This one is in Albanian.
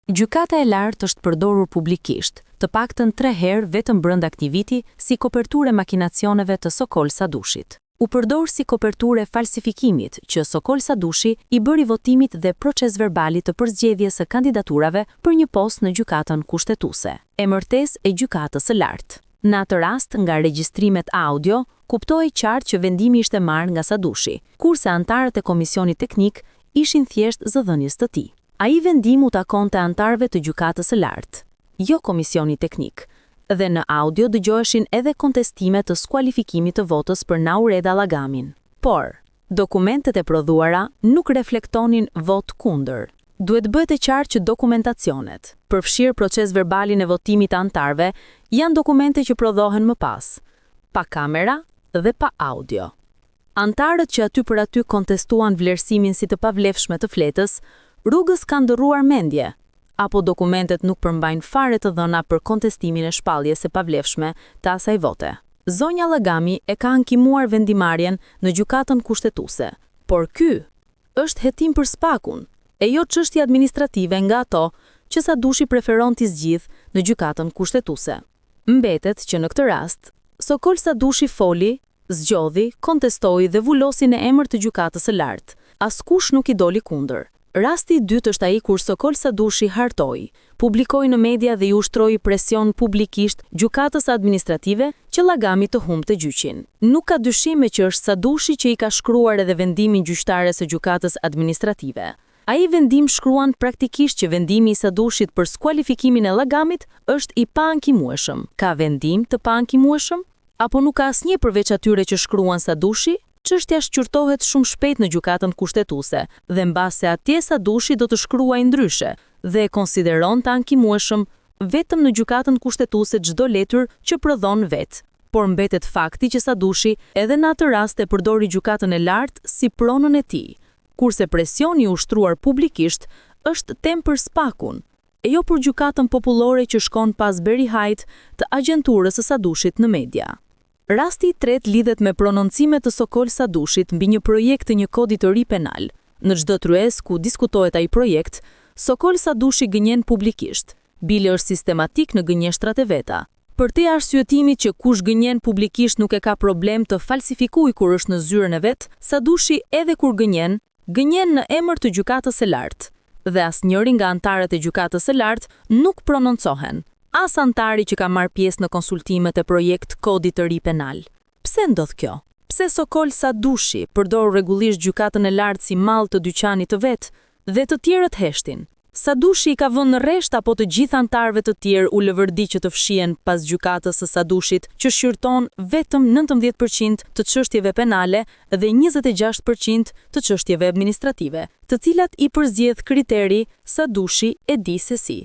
Gjykata e lartë është përdorur publikisht, të paktën 3 herë vetëm brenda këtij viti, si koperturë makinacioneve të Sokol Sadushit. U përdor si koperturë falsifikimit që Sokol Sadushi i bëri votimit dhe procesverbalit të përzgjedhjes së kandidaturave për një postë në gjykatën kushtetuese. Emërtesë e gjykatës së lartë. Në atë rast, nga regjistrimet audio, kuptohej qartë që vendimi ishte marrë nga Sadushi, kurse antarët e komisionit teknik ishin thjesht zëdhënjes të tij. Ai vendim u takonte antarëve të gjykatës së lartë, jo komisioni teknik, dhe në audio dëgjoheshin edhe kontestime të skualifikimit të votës për Naureda Allagamin. Por, dokumentet e prodhuara nuk reflektonin vot kundër. Duhet bëhet e qartë që dokumentacionet, përfshirë procesverbalin e votimit të antarëve, janë dokumente që prodhohen më pas, pa kamera dhe pa audio. Antarët që aty për aty kontestuan vlerësimin si të pavlefshme të fletës, rrugës kanë ndërruar mendje, apo dokumentet nuk përmbajnë fare të dhëna për kontestimin e shpalljes së pavlefshme të asaj vote. Zonja Allagami e ka ankimuar vendimarrjen në gjykatën kushtetuese, por ky është hetim për spakun, e jo çështje administrative nga ato që Sadushi preferon t'i zgjidh në gjykatën kushtetuese. Mbetet që në këtë rast, Sokol Sadushi foli, zgjodhi, kontestoi dhe vulosi në emër të gjykatës së lartë. Askush nuk i doli kundër. Rasti i dytë është ai kur Sokol Sadushi hartoi, publikoi në media dhe i ushtroi presion publikisht gjykatës administrative që Allagami të humbte gjyqin. Nuk ka dyshime që është Sadushi që i ka shkruar edhe vendimin gjyqtare së gjykatës administrative. Ai vendim shkruan praktikisht që vendimi i Sadushit për skualifikimin e Allagamit është i paankimueshëm. Ka vendim të paankimueshëm? Apo nuk ka asnjë përveç atyre që shkruan Sadushi? Çështja shqyrtohet shumë shpejt në gjykatën kushtetuese dhe mbase atje Sadushi do të shkruajë ndryshe dhe e konsideron të ankimueshëm vetëm në gjykatën kushtetuese çdo letër që prodhon vet. Por mbetet fakti që Sadushi edhe në atë rast e përdori gjykatën e lartë si pronën e tij, kurse presioni i ushtruar publikisht është temë për spakun, e jo për gjykatën popullore që shkon pas berihajt të agjenturës së Sadushit në media. Rasti i tretë lidhet me prononcime të Sokol Sadushit mbi një projekt të një kodi të ri penal. Në çdo tryez ku diskutohet ai projekt, Sokol Sadushi gënjen publikisht. Bile është sistematik në gënjeshtrat e veta. Për te arsyetimit që kush gënjen publikisht nuk e ka problem të falsifikujë kur është në zyrën e vet, Sadushi edhe kur gënjen në emër të gjykatës së lartë. Dhe asnjëri nga antarët e gjykatës së lartë nuk prononcohen. As antari që ka marrë pjesë në konsultimet e projekt kodit të ri penal. Pse ndodh kjo? Pse Sokol Sadushi përdor rregullisht gjykatën e lartë si mall të dyqanit të vet dhe të tjerët heshtin? Sadushi i ka vënë në rresht apo të gjithë antarëve të tjerë u lëvërdi që të fshihen pas gjykatës së Sadushit që shqyrton vetëm 19% të çështjeve penale dhe 26% të çështjeve administrative, të cilat i përzgjedh kriteri Sadushi e di se si.